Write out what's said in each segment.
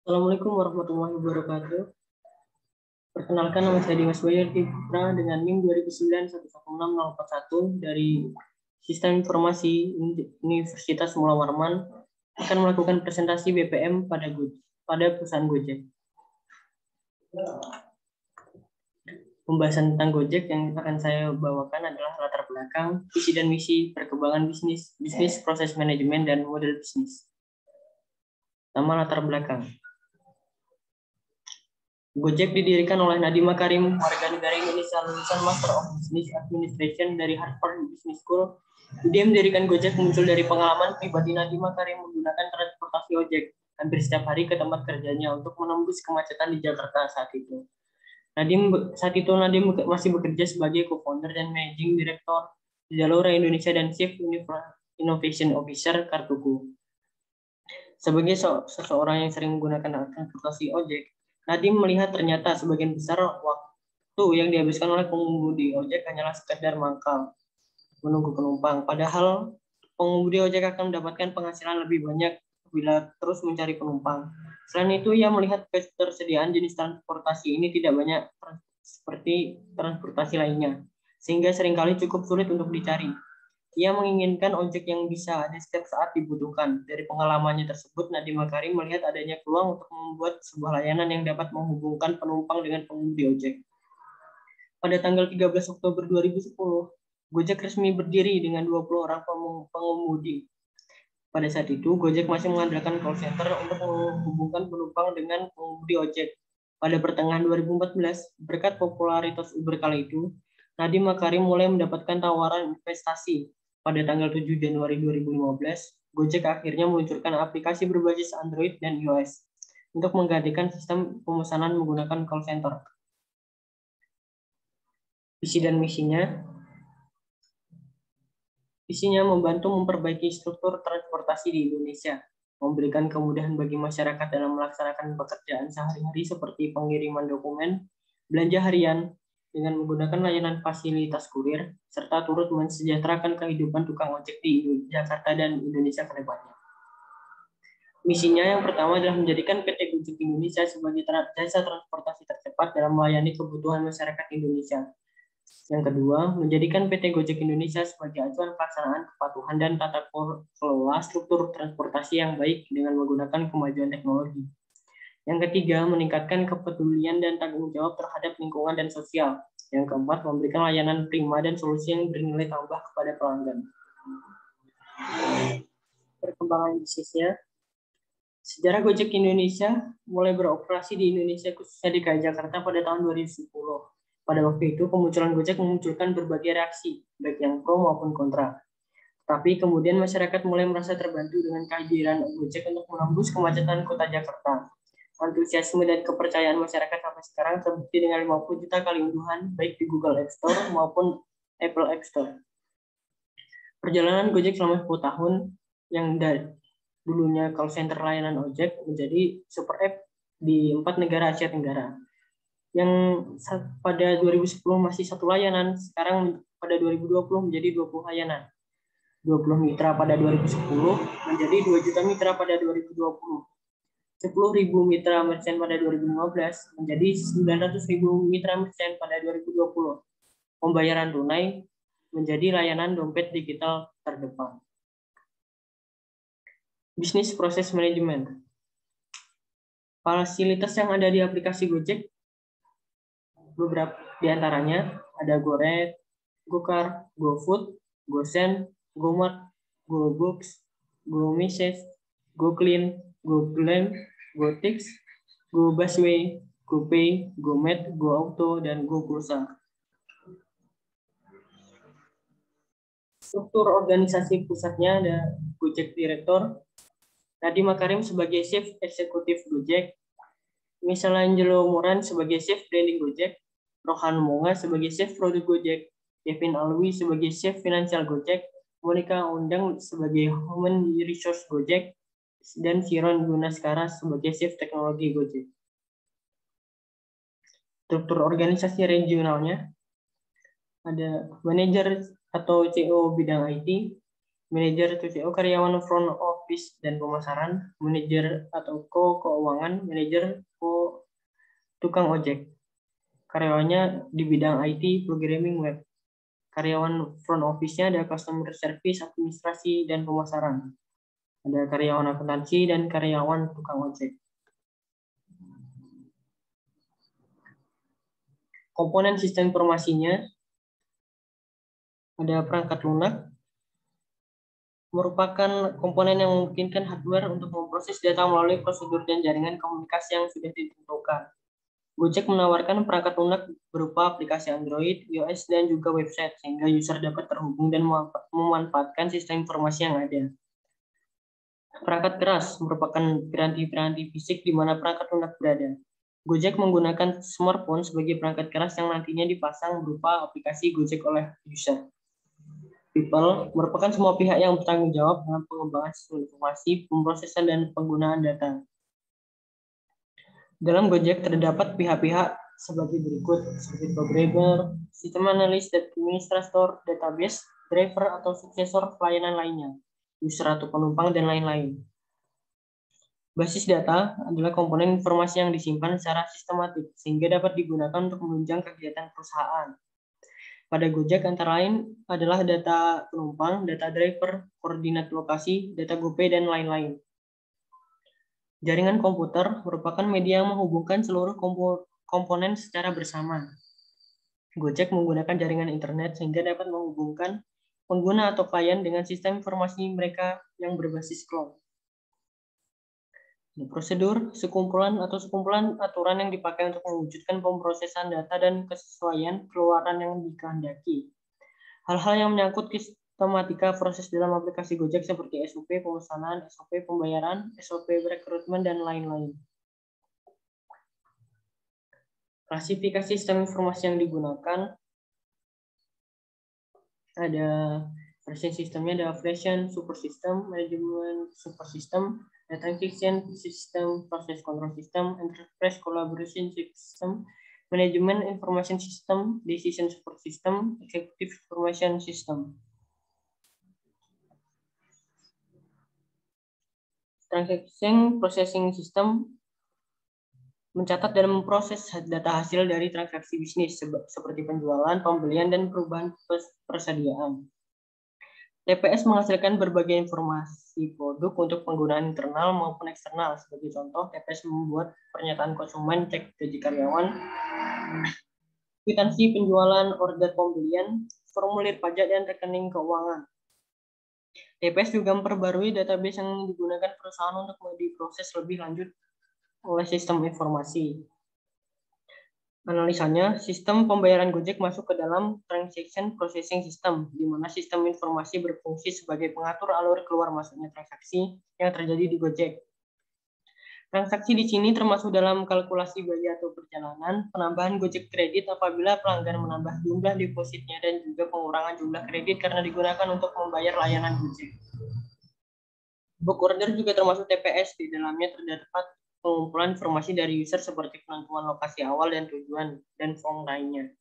Assalamualaikum warahmatullahi wabarakatuh. Perkenalkan, nama saya Dimas Bayarti Putra dengan NIM 291106041 dari Sistem Informasi Universitas Mula Warman akan melakukan presentasi BPM pada perusahaan Gojek. Pembahasan tentang Gojek yang akan saya bawakan adalah latar belakang, visi dan misi, perkembangan bisnis, proses manajemen, dan model bisnis. Pertama, latar belakang. Gojek didirikan oleh Nadiem Makarim, warga negara Indonesia lulusan Master of Business Administration dari Harvard Business School. Ide mendirikan Gojek muncul dari pengalaman pribadi Nadiem Makarim menggunakan transportasi ojek hampir setiap hari ke tempat kerjanya untuk menembus kemacetan di Jakarta saat itu. Nadiem masih bekerja sebagai co-founder dan managing director di Zalora Indonesia dan Chief Innovation Officer Kartuku. Sebagai seseorang yang sering menggunakan transportasi ojek, Nadiem melihat ternyata sebagian besar waktu yang dihabiskan oleh pengemudi ojek hanyalah sekedar mangkal menunggu penumpang. Padahal pengemudi ojek akan mendapatkan penghasilan lebih banyak bila terus mencari penumpang. Selain itu, ia melihat ketersediaan jenis transportasi ini tidak banyak seperti transportasi lainnya, sehingga seringkali cukup sulit untuk dicari. Ia menginginkan ojek yang bisa ada setiap saat dibutuhkan. Dari pengalamannya tersebut, Nadiem Makarim melihat adanya peluang untuk membuat sebuah layanan yang dapat menghubungkan penumpang dengan pengemudi ojek. Pada tanggal 13 Oktober 2010, Gojek resmi berdiri dengan 20 orang pengemudi. Pada saat itu, Gojek masih mengandalkan call center untuk menghubungkan penumpang dengan pengemudi ojek. Pada pertengahan 2014, berkat popularitas Uber kala itu, Nadiem Makarim mulai mendapatkan tawaran investasi. Pada tanggal 7 Januari 2015, Gojek akhirnya meluncurkan aplikasi berbasis Android dan iOS untuk menggantikan sistem pemesanan menggunakan call center. Visi dan misinya. Visinya membantu memperbaiki struktur transportasi di Indonesia, memberikan kemudahan bagi masyarakat dalam melaksanakan pekerjaan sehari-hari seperti pengiriman dokumen, belanja harian, dengan menggunakan layanan fasilitas kurir, serta turut mensejahterakan kehidupan tukang ojek di Jakarta dan Indonesia ke depannya. Misinya yang pertama adalah menjadikan PT Gojek Indonesia sebagai jasa transportasi tercepat dalam melayani kebutuhan masyarakat Indonesia. Yang kedua, menjadikan PT Gojek Indonesia sebagai acuan pelaksanaan kepatuhan dan tata kelola struktur transportasi yang baik dengan menggunakan kemajuan teknologi. Yang ketiga, meningkatkan kepedulian dan tanggung jawab terhadap lingkungan dan sosial. Yang keempat, memberikan layanan prima dan solusi yang bernilai tambah kepada pelanggan. Perkembangan bisnisnya. Sejarah Gojek Indonesia mulai beroperasi di Indonesia, khususnya di DKI Jakarta pada tahun 2010. Pada waktu itu, kemunculan Gojek memunculkan berbagai reaksi, baik yang pro maupun kontra. Tapi kemudian masyarakat mulai merasa terbantu dengan kehadiran Gojek untuk menembus kemacetan kota Jakarta. Antusiasme dan kepercayaan masyarakat sampai sekarang terbukti dengan 50 juta kali unduhan baik di Google App Store maupun Apple App Store. Perjalanan Gojek selama 10 tahun yang dulunya call center layanan ojek menjadi super app di 4 negara Asia Tenggara. Yang pada 2010 masih satu layanan, sekarang pada 2020 menjadi 20 layanan. 20 mitra pada 2010 menjadi 2 juta mitra pada 2020. 10.000 mitra merchant pada 2015 menjadi 900.000 mitra merchant pada 2020. Pembayaran tunai menjadi layanan dompet digital terdepan. Bisnis proses manajemen. Fasilitas yang ada di aplikasi Gojek, beberapa di antaranya ada GoRed, GoCar, GoFood, GoSend, GoMart, GoBooks, GoMessage, GoClean, GoGlam, GoTix, GoBusway, GoPay, GoMed, GoAuto, dan GoPulsa. Struktur organisasi pusatnya ada Gojek Director, Nadiem Makarim sebagai Chief Executive Gojek, Michelangelo Moran sebagai Chief Branding Gojek, Rohan Monga sebagai Chief Product Gojek, Kevin Alwi sebagai Chief Financial Gojek, Monica Undang sebagai Human Resource Gojek, dan Siron Gunaskara sebagai Chief Teknologi Gojek. Struktur organisasi regionalnya ada manajer atau CEO bidang IT, manajer atau CEO karyawan front office dan pemasaran, manajer atau keuangan, manajer tukang ojek. Karyawannya di bidang IT, programming web. Karyawan front office-nya ada customer service, administrasi, dan pemasaran. Ada karyawan akuntansi dan karyawan tukang ojek. Komponen sistem informasinya ada perangkat lunak, merupakan komponen yang memungkinkan hardware untuk memproses data melalui prosedur dan jaringan komunikasi yang sudah ditentukan. Gojek menawarkan perangkat lunak berupa aplikasi Android, iOS, dan juga website, sehingga user dapat terhubung dan memanfaatkan sistem informasi yang ada. Perangkat keras merupakan piranti-piranti fisik di mana perangkat lunak berada. Gojek menggunakan smartphone sebagai perangkat keras yang nantinya dipasang berupa aplikasi Gojek oleh user. People merupakan semua pihak yang bertanggung jawab dalam pengembangan sistem informasi, pemrosesan, dan penggunaan data. Dalam Gojek terdapat pihak-pihak sebagai berikut, seperti programmer, sistem analis, administrator, database, driver atau suksesor pelayanan lainnya, user atau penumpang, dan lain-lain. Basis data adalah komponen informasi yang disimpan secara sistematik, sehingga dapat digunakan untuk menunjang kegiatan perusahaan. Pada Gojek antara lain adalah data penumpang, data driver, koordinat lokasi, data GoPay, dan lain-lain. Jaringan komputer merupakan media yang menghubungkan seluruh komponen secara bersama. Gojek menggunakan jaringan internet sehingga dapat menghubungkan pengguna atau klien dengan sistem informasi mereka yang berbasis cloud. Prosedur, sekumpulan aturan yang dipakai untuk mewujudkan pemrosesan data dan kesesuaian keluaran yang dikehendaki. Hal-hal yang menyangkut sistematika proses dalam aplikasi Gojek seperti SOP pemesanan, SOP pembayaran, SOP rekrutmen, dan lain-lain. Klasifikasi sistem informasi yang digunakan ada versi sistemnya, ada operation, super system, manajemen super system, data injection system, process control system, enterprise collaboration system, manajemen information system, decision support system, executive information system. Transaction processing system mencatat dan memproses data hasil dari transaksi bisnis seperti penjualan, pembelian, dan perubahan persediaan. TPS menghasilkan berbagai informasi produk untuk penggunaan internal maupun eksternal. Sebagai contoh, TPS membuat pernyataan konsumen, cek gaji karyawan, kwitansi penjualan, order pembelian, formulir pajak, dan rekening keuangan. TPS juga memperbarui database yang digunakan perusahaan untuk diproses lebih lanjut oleh sistem informasi. Analisanya, sistem pembayaran Gojek masuk ke dalam transaction processing system, di mana sistem informasi berfungsi sebagai pengatur alur keluar masuknya transaksi yang terjadi di Gojek. Transaksi di sini termasuk dalam kalkulasi biaya atau perjalanan, penambahan Gojek kredit apabila pelanggan menambah jumlah depositnya, dan juga pengurangan jumlah kredit karena digunakan untuk membayar layanan Gojek. Book order juga termasuk TPS, di dalamnya terdapat pengumpulan informasi dari user seperti penentuan lokasi awal dan tujuan, dan form lainnya.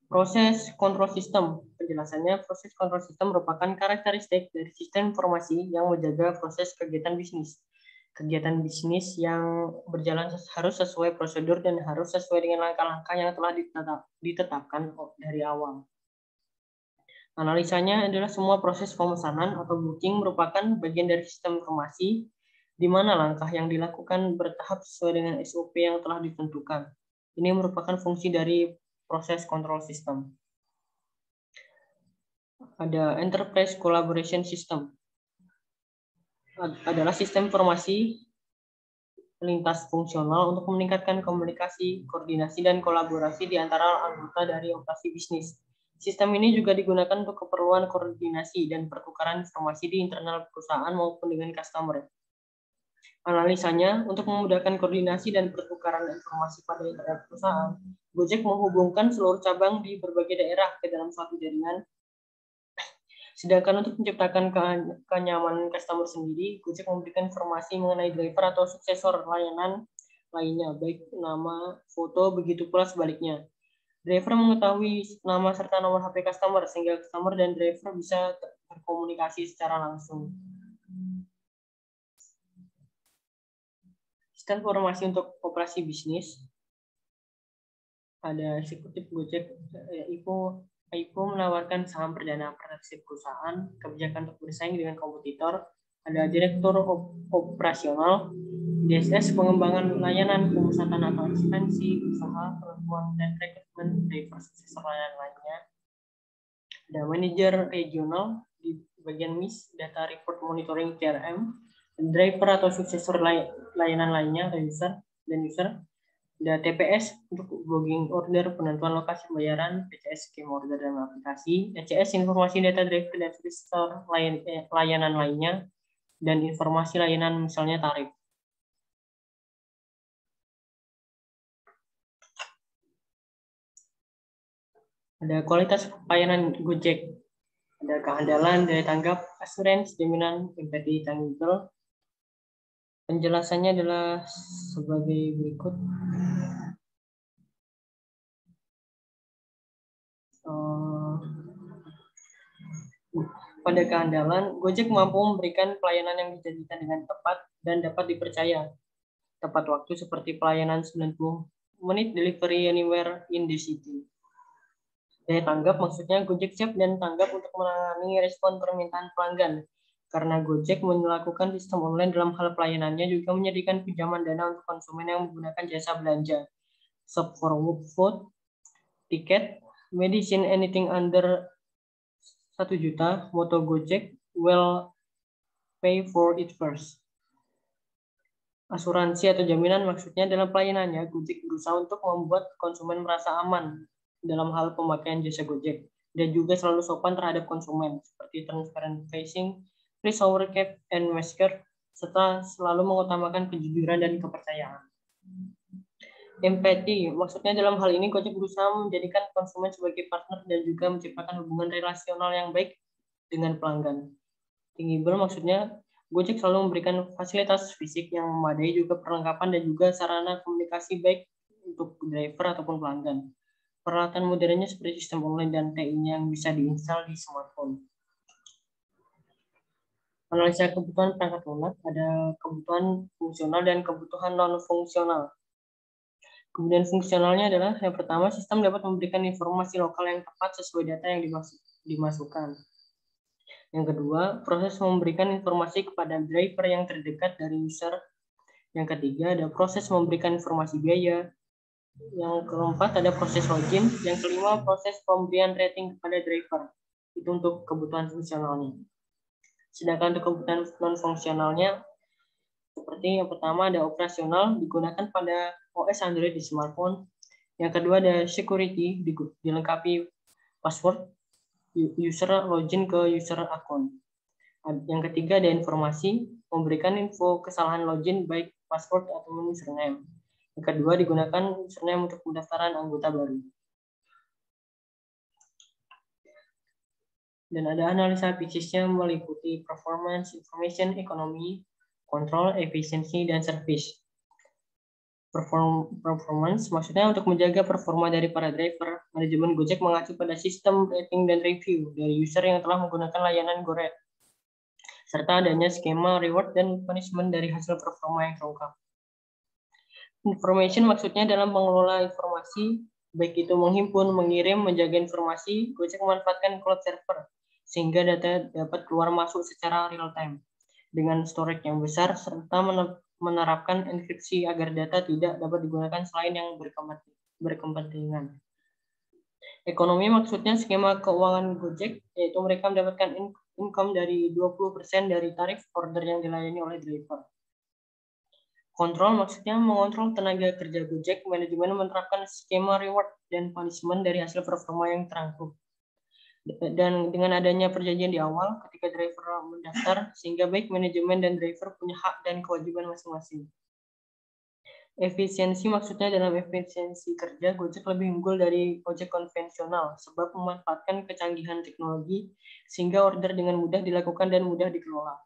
Proses kontrol sistem. Penjelasannya, proses kontrol sistem merupakan karakteristik dari sistem informasi yang menjaga proses kegiatan bisnis. Kegiatan bisnis yang berjalan harus sesuai prosedur dan harus sesuai dengan langkah-langkah yang telah ditetapkan dari awal. Analisanya adalah semua proses pemesanan atau booking merupakan bagian dari sistem informasi, di mana langkah yang dilakukan bertahap sesuai dengan SOP yang telah ditentukan. Ini merupakan fungsi dari proses kontrol sistem. Ada Enterprise Collaboration System. Adalah sistem informasi lintas fungsional untuk meningkatkan komunikasi, koordinasi, dan kolaborasi di antara anggota dari operasi bisnis. Sistem ini juga digunakan untuk keperluan koordinasi dan pertukaran informasi di internal perusahaan maupun dengan customer. Analisanya, untuk memudahkan koordinasi dan pertukaran informasi pada internal perusahaan, Gojek menghubungkan seluruh cabang di berbagai daerah ke dalam suatu jaringan. Sedangkan untuk menciptakan kenyamanan customer sendiri, Gojek memberikan informasi mengenai driver atau suksesor layanan lainnya, baik nama, foto, begitu pula sebaliknya. Driver mengetahui nama serta nomor HP customer, sehingga customer dan driver bisa berkomunikasi secara langsung. Sistem informasi untuk operasi bisnis. Ada eksekutif Gojek, IPO menawarkan saham perdana praksi perusahaan, kebijakan untuk bersaing dengan kompetitor. Ada direktur operasional, DSS pengembangan layanan, pemusatan atau ekspansi usaha, penentuan dan rekrutmen driver suksesor layanan lainnya. Ada manajer regional di bagian MIS, data report monitoring CRM, driver atau suksesor layanan lainnya, user. Ada TPS untuk logging order, penentuan lokasi pembayaran, PCS scheme order dan aplikasi, ECS informasi data driver dan suksesor layanan lainnya, dan informasi layanan misalnya tarif. Ada kualitas pelayanan Gojek, ada keandalan, daya tanggap, assurance, jaminan, empati, tangible. Penjelasannya adalah sebagai berikut. Pada keandalan, Gojek mampu memberikan pelayanan yang dijanjikan dengan tepat dan dapat dipercaya. Tepat waktu seperti pelayanan 90 menit delivery anywhere in the city. Daya tanggap maksudnya Gojek siap dan tanggap untuk menangani respon permintaan pelanggan. Karena Gojek melakukan sistem online dalam hal pelayanannya juga menyediakan pinjaman dana untuk konsumen yang menggunakan jasa belanja. Shop for food, tiket, medicine anything under 1 juta, moto Gojek will pay for it first. Asuransi atau jaminan maksudnya dalam pelayanannya Gojek berusaha untuk membuat konsumen merasa aman dalam hal pemakaian jasa Gojek dan juga selalu sopan terhadap konsumen seperti transparent facing, free shower cap and masker, serta selalu mengutamakan kejujuran dan kepercayaan. Empati maksudnya dalam hal ini Gojek berusaha menjadikan konsumen sebagai partner dan juga menciptakan hubungan relasional yang baik dengan pelanggan. Tangible maksudnya Gojek selalu memberikan fasilitas fisik yang memadai, juga perlengkapan dan juga sarana komunikasi baik untuk driver ataupun pelanggan. Peralatan modernnya seperti sistem online dan TI-nya yang bisa diinstal di smartphone. Analisa kebutuhan perangkat lunak, ada kebutuhan fungsional dan kebutuhan non-fungsional. Kemudian fungsionalnya adalah yang pertama, sistem dapat memberikan informasi lokal yang tepat sesuai data yang dimasukkan. Yang kedua, proses memberikan informasi kepada driver yang terdekat dari user. Yang ketiga, ada proses memberikan informasi biaya. Yang keempat, ada proses login. Yang kelima, proses pemberian rating kepada driver. Itu untuk kebutuhan fungsionalnya. Sedangkan untuk kebutuhan non-fungsionalnya, seperti yang pertama ada operasional, digunakan pada OS Android di smartphone. Yang kedua ada security, dilengkapi password user login ke user akun. Yang ketiga ada informasi, memberikan info kesalahan login baik password atau username. Yang kedua digunakan username untuk pendaftaran anggota baru. Dan ada analisa bisnisnya meliputi performance, information, ekonomi, kontrol, efisiensi, dan service. Performance maksudnya untuk menjaga performa dari para driver, manajemen Gojek mengacu pada sistem rating dan review dari user yang telah menggunakan layanan Gojek, serta adanya skema reward dan punishment dari hasil performa yang terungkap. Information maksudnya dalam mengelola informasi, baik itu menghimpun, mengirim, menjaga informasi, Gojek memanfaatkan cloud server, sehingga data dapat keluar masuk secara real time dengan storage yang besar serta menerapkan enkripsi agar data tidak dapat digunakan selain yang berkepentingan. Ekonomi maksudnya skema keuangan Gojek, yaitu mereka mendapatkan income dari 20% dari tarif order yang dilayani oleh driver. Kontrol maksudnya mengontrol tenaga kerja Gojek, manajemen menerapkan skema reward dan punishment dari hasil performa yang terangkum. Dan dengan adanya perjanjian di awal ketika driver mendaftar, sehingga baik manajemen dan driver punya hak dan kewajiban masing-masing. Efisiensi maksudnya dalam efisiensi kerja, Gojek lebih unggul dari ojek konvensional sebab memanfaatkan kecanggihan teknologi sehingga order dengan mudah dilakukan dan mudah dikelola.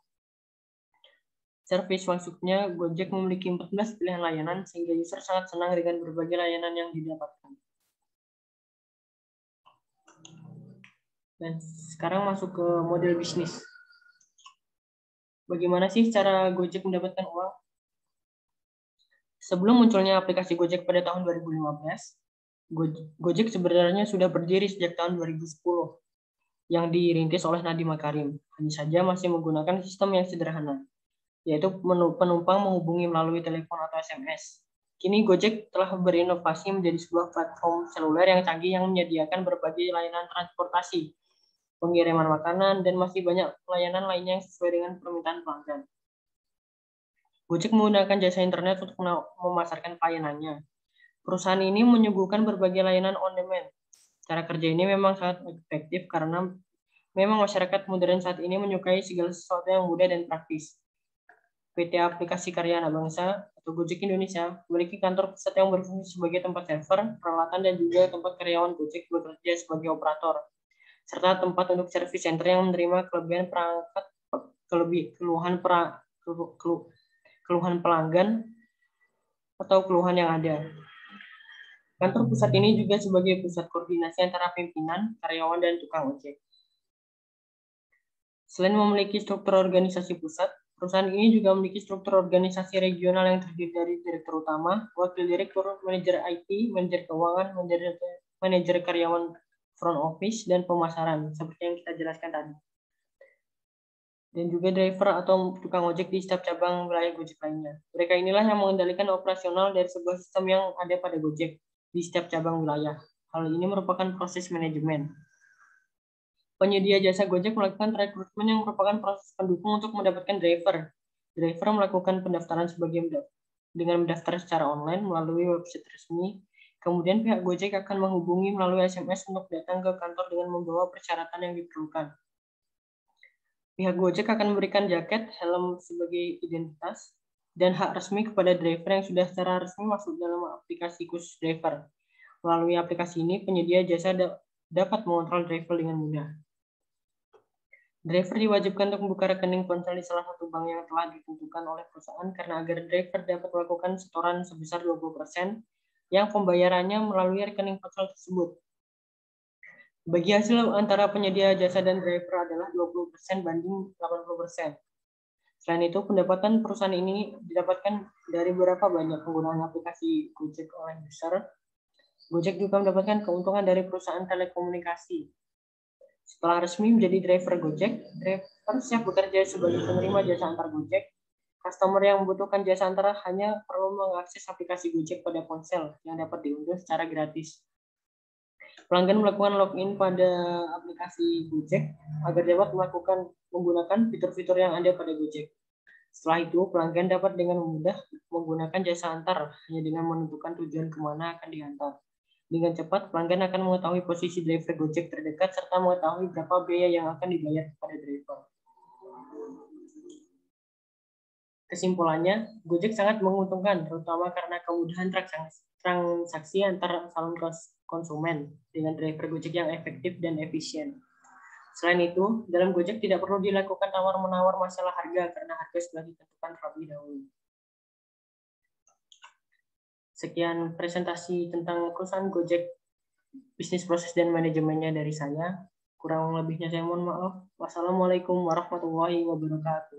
Service maksudnya Gojek memiliki 14 pilihan layanan sehingga user sangat senang dengan berbagai layanan yang didapatkan. Dan sekarang masuk ke model bisnis. Bagaimana sih cara Gojek mendapatkan uang? Sebelum munculnya aplikasi Gojek pada tahun 2015, Gojek sebenarnya sudah berdiri sejak tahun 2010 yang dirintis oleh Nadiem Makarim. Hanya saja masih menggunakan sistem yang sederhana, yaitu penumpang menghubungi melalui telepon atau SMS. Kini Gojek telah berinovasi menjadi sebuah platform seluler yang canggih yang menyediakan berbagai layanan transportasi, pengiriman makanan, dan masih banyak layanan lainnya yang sesuai dengan permintaan pelanggan. Gojek menggunakan jasa internet untuk memasarkan pelayanannya. Perusahaan ini menyuguhkan berbagai layanan on-demand. Cara kerja ini memang sangat efektif karena memang masyarakat modern saat ini menyukai segala sesuatu yang mudah dan praktis. PT Aplikasi Karya Anak Bangsa atau Gojek Indonesia memiliki kantor pusat yang berfungsi sebagai tempat server, peralatan, dan juga tempat karyawan Gojek bekerja sebagai operator, serta tempat untuk service center yang menerima kelebihan perangkat, keluhan pelanggan atau keluhan yang ada. Kantor pusat ini juga sebagai pusat koordinasi antara pimpinan, karyawan, dan tukang ojek. Selain memiliki struktur organisasi pusat, perusahaan ini juga memiliki struktur organisasi regional yang terdiri dari direktur utama, wakil direktur, manajer IT, manajer keuangan, manajer karyawan front office, dan pemasaran, seperti yang kita jelaskan tadi. Dan juga driver atau tukang ojek di setiap cabang wilayah Gojek lainnya. Mereka inilah yang mengendalikan operasional dari sebuah sistem yang ada pada Gojek di setiap cabang wilayah. Hal ini merupakan proses manajemen. Penyedia jasa Gojek melakukan rekrutmen yang merupakan proses pendukung untuk mendapatkan driver. Driver melakukan pendaftaran dengan mendaftar secara online melalui website resmi. Kemudian pihak Gojek akan menghubungi melalui SMS untuk datang ke kantor dengan membawa persyaratan yang diperlukan. Pihak Gojek akan memberikan jaket, helm sebagai identitas, dan hak resmi kepada driver yang sudah secara resmi masuk dalam aplikasi khusus driver. Melalui aplikasi ini, penyedia jasa dapat mengontrol driver dengan mudah. Driver diwajibkan untuk membuka rekening ponsel di salah satu bank yang telah ditentukan oleh perusahaan karena agar driver dapat melakukan setoran sebesar 20% yang pembayarannya melalui rekening ponsel tersebut. Bagi hasil antara penyedia jasa dan driver adalah 20% banding 80%. Selain itu, pendapatan perusahaan ini didapatkan dari berapa banyak penggunaan aplikasi Gojek oleh user. Gojek juga mendapatkan keuntungan dari perusahaan telekomunikasi. Setelah resmi menjadi driver Gojek, driver siap bekerja sebagai penerima jasa antar Gojek. Customer yang membutuhkan jasa antar hanya perlu mengakses aplikasi Gojek pada ponsel yang dapat diunduh secara gratis. Pelanggan melakukan login pada aplikasi Gojek agar dapat menggunakan fitur-fitur yang ada pada Gojek. Setelah itu, pelanggan dapat dengan mudah menggunakan jasa antar hanya dengan menentukan tujuan kemana akan diantar. Dengan cepat, pelanggan akan mengetahui posisi driver Gojek terdekat serta mengetahui berapa biaya yang akan dibayar kepada driver. Kesimpulannya, Gojek sangat menguntungkan, terutama karena kemudahan transaksi antar calon konsumen dengan driver Gojek yang efektif dan efisien. Selain itu, dalam Gojek tidak perlu dilakukan tawar-menawar masalah harga karena harga sudah ditentukan terlebih dahulu. Sekian presentasi tentang perusahaan Gojek, bisnis proses dan manajemennya dari saya. Kurang lebihnya saya mohon maaf. Wassalamualaikum warahmatullahi wabarakatuh.